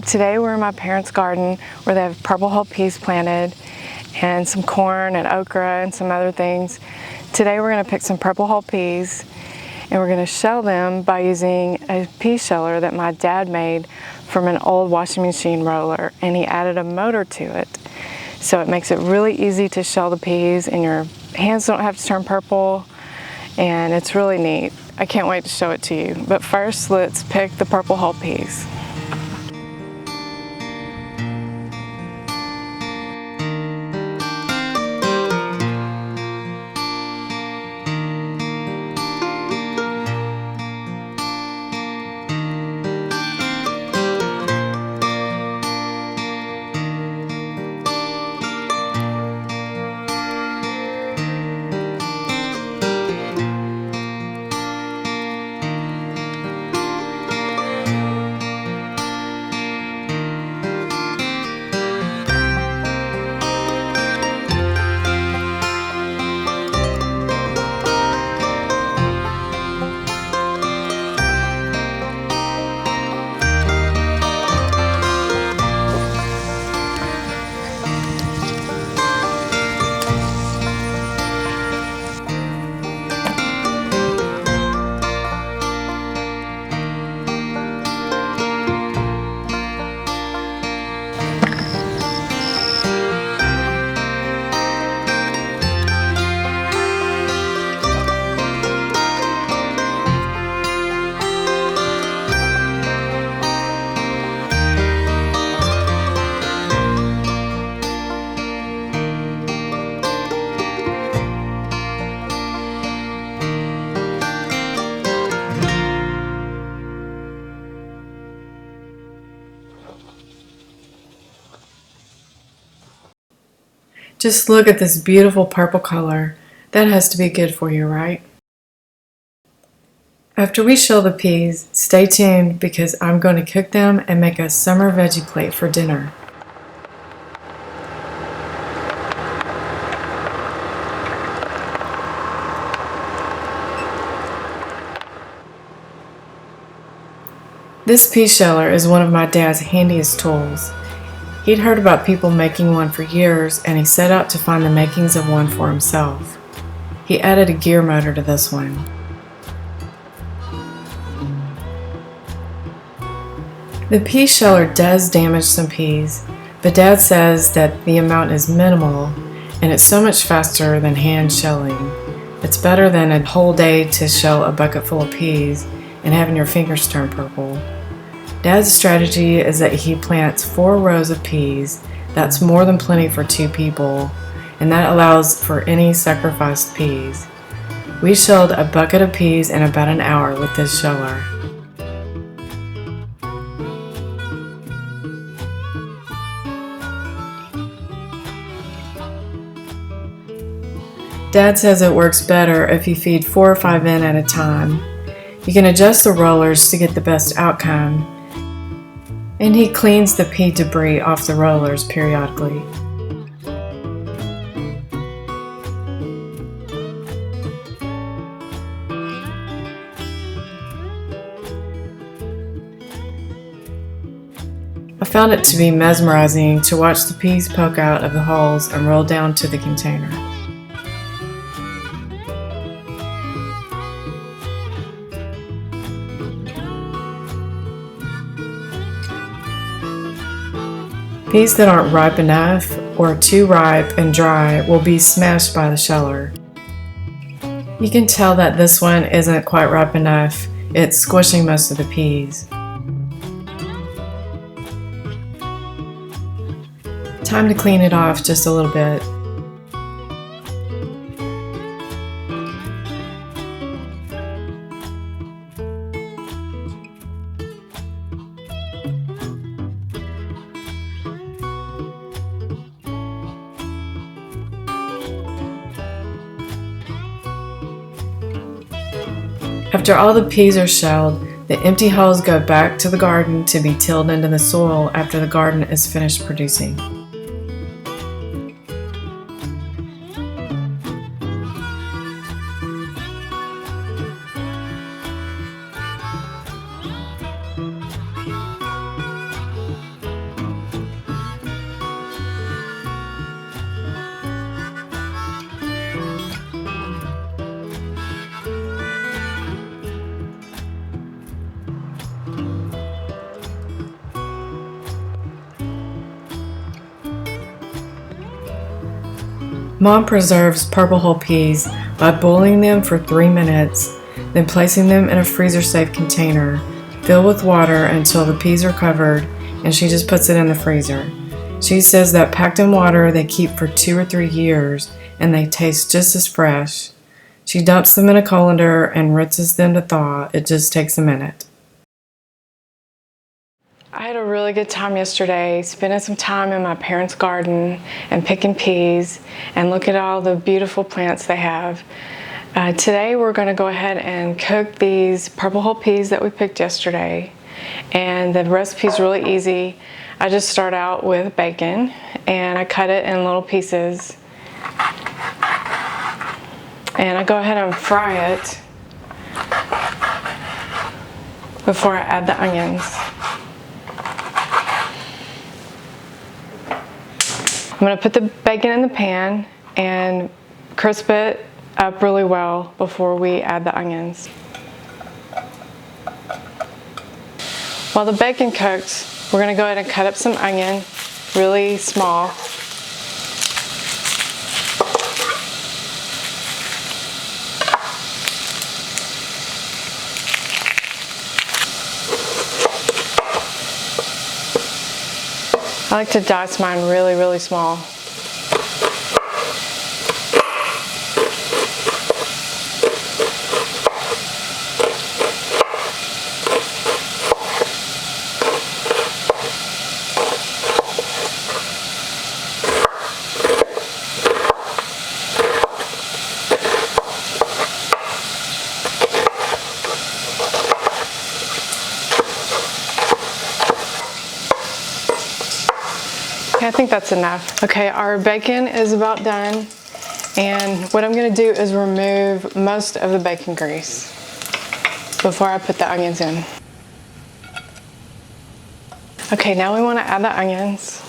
Today we're in my parents' garden where they have purple hull peas planted and some corn and okra and some other things. Today we're going to pick some purple hull peas and we're going to shell them by using a pea sheller that my dad made from an old washing machine roller, and he added a motor to it. So it makes it really easy to shell the peas and your hands don't have to turn purple, and it's really neat. I can't wait to show it to you. But first, let's pick the purple hull peas. Just look at this beautiful purple color. That has to be good for you, right? After we shell the peas, stay tuned because I'm going to cook them and make a summer veggie plate for dinner. This pea sheller is one of my dad's handiest tools. He'd heard about people making one for years, and he set out to find the makings of one for himself. He added a gear motor to this one. The pea sheller does damage some peas, but Dad says that the amount is minimal, and it's so much faster than hand shelling. It's better than a whole day to shell a bucket full of peas and having your fingers turn purple. Dad's strategy is that he plants 4 rows of peas. That's more than plenty for 2 people, and that allows for any sacrificed peas. We shelled a bucket of peas in about an hour with this sheller. Dad says it works better if you feed 4 or 5 in at a time. You can adjust the rollers to get the best outcome, and he cleans the pea debris off the rollers periodically. I found it to be mesmerizing to watch the peas poke out of the holes and roll down to the container. Peas that aren't ripe enough or too ripe and dry will be smashed by the sheller. You can tell that this one isn't quite ripe enough. It's squishing most of the peas. Time to clean it off just a little bit. After all the peas are shelled, The empty hulls go back to the garden to be tilled into the soil after the garden is finished producing. Mom preserves purple hull peas by boiling them for 3 minutes, then placing them in a freezer-safe container, filled with water until the peas are covered, and she just puts it in the freezer. She says that packed in water they keep for 2 or 3 years, and they taste just as fresh. She dumps them in a colander and rinses them to thaw. It just takes a minute. I had a really good time yesterday spending some time in my parents' garden and picking peas, and look at all the beautiful plants they have. Today we're going to go ahead and cook these purple hull peas that we picked yesterday, and the recipe is really easy. I just start out with bacon and I cut it in little pieces, and I go ahead and fry it before I add the onions. I'm going to put the bacon in the pan and crisp it up really well before we add the onions. While the bacon cooks, we're going to go ahead and cut up some onion really small. I like to dice mine really, really small. I think that's enough. Okay, our bacon is about done, and what I'm going to do is remove most of the bacon grease before I put the onions in. Okay, now we want to add the onions.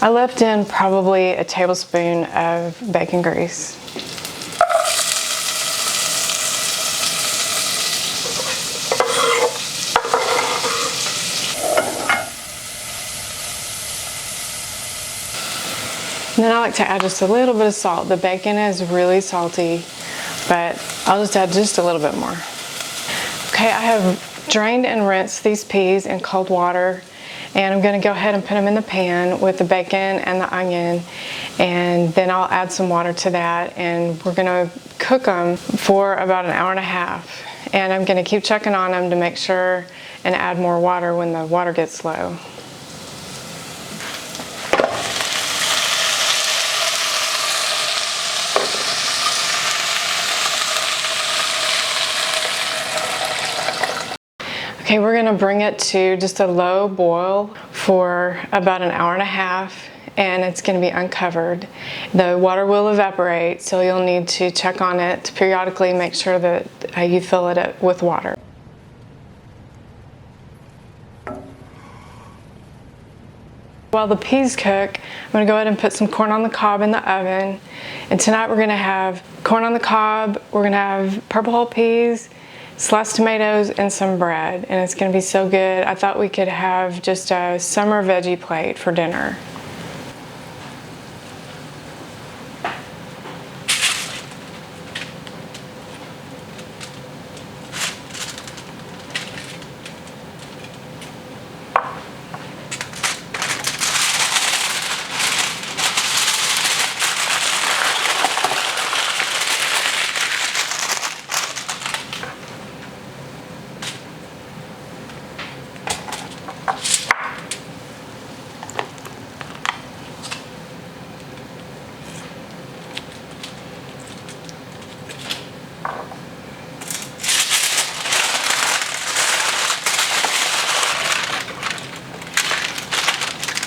I left in probably a tablespoon of bacon grease. And then I like to add just a little bit of salt. The bacon is really salty, but I'll just add just a little bit more. Okay, I have drained and rinsed these peas in cold water, and I'm going to go ahead and put them in the pan with the bacon and the onion, and then I'll add some water to that, and we're going to cook them for about an hour and a half. And I'm going to keep checking on them to make sure and add more water when the water gets low. Okay, we're going to bring it to just a low boil for about an hour and a half, and it's going to be uncovered. The water will evaporate, so you'll need to check on it periodically, make sure that you fill it up with water. While the peas cook, I'm going to go ahead and put some corn on the cob in the oven. And tonight we're going to have corn on the cob, we're going to have purple hull peas, sliced tomatoes, and some bread, and it's going to be so good. I thought we could have just a summer veggie plate for dinner.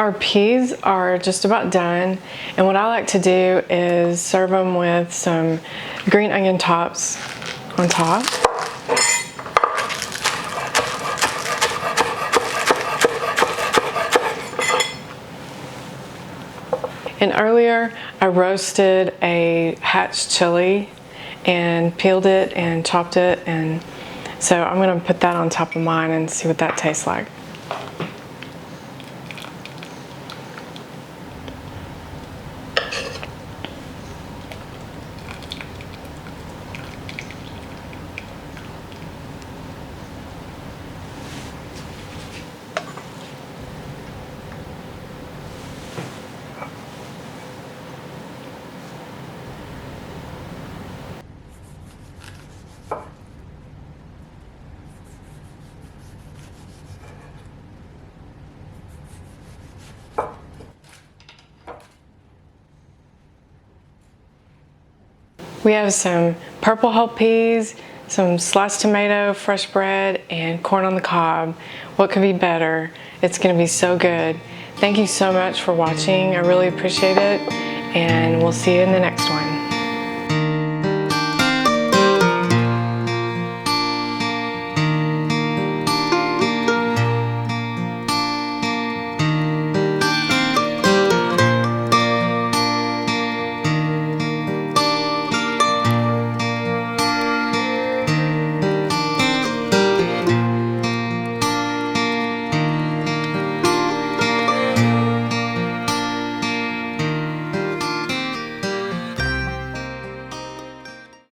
Our peas are just about done, and what I like to do is serve them with some green onion tops on top. And earlier I roasted a hatch chili and peeled it and chopped it, and so I'm going to put that on top of mine and see what that tastes like. We have some purple hull peas, some sliced tomato, fresh bread, and corn on the cob. What could be better? It's going to be so good. Thank you so much for watching. I really appreciate it, and we'll see you in the next one.